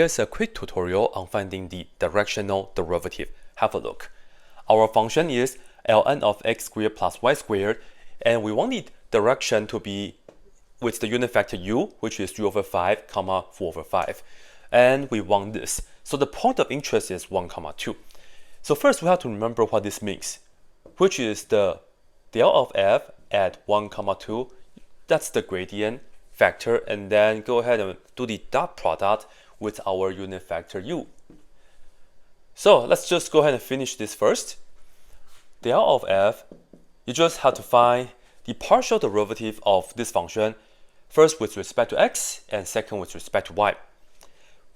Here's a quick tutorial on finding the directional derivative. Have a look. Our function is ln of x squared plus y squared, and we want the direction to be with the unit vector u, which is 3 over 5, comma 4 over 5. And we want this. So the point of interest is 1, comma 2. So first we have to remember what this means, which is the del of f at 1, comma 2. That's the gradient vector, and then go ahead and do the dot product with our unit vector u. So let's just go ahead and finish this first. Del of f, you just have to find the partial derivative of this function, first with respect to x and second with respect to y.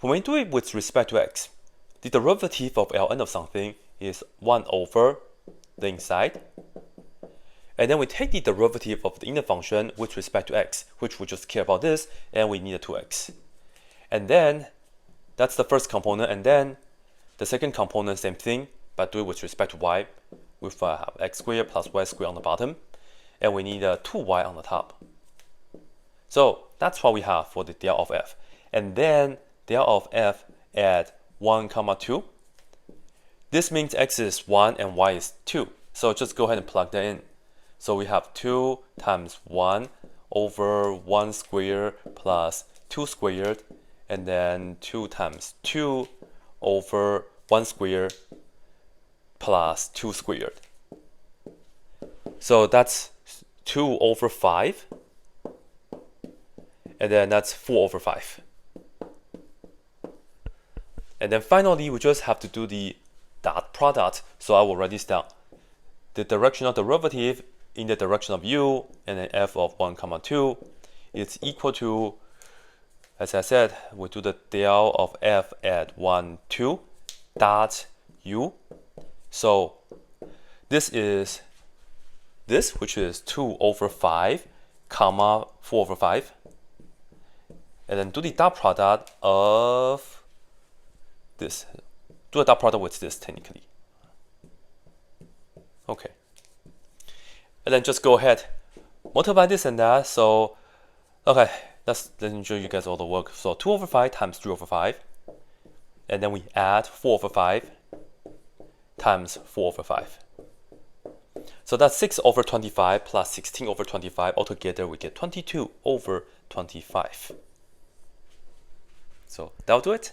When we do it with respect to x, the derivative of ln of something is 1 over the inside, and then we take the derivative of the inner function with respect to x, which we just care about this, and we need a 2x. And then that's the first component, and then the second component, same thing, but do it with respect to y. We have x squared plus y squared on the bottom, and we need a 2y on the top. So that's what we have for the del of f. And then del of f at 1, comma 2. This means x is 1 and y is 2. So just go ahead and plug that in. So we have 2 times 1 over 1 squared plus 2 squared, and then 2 times 2 over 1 squared plus 2 squared. So that's 2 over 5, and then that's 4 over 5. And then finally, we just have to do the dot product. So I will write this down. The directional derivative in the direction of u and then f of 1, comma 2 is equal to, as I said, we do the del of f at 1, 2 dot u. So this is this, which is 2 over 5, comma 4 over 5. And then do the dot product of this. Do a dot product with this technically. Okay. And then just go ahead, multiply this and that. So, okay, let me show you guys all the work. So 2 over 5 times 3 over 5. And then we add 4 over 5 times 4 over 5. So that's 6 over 25 plus 16 over 25. Altogether, we get 22 over 25. So that'll do it.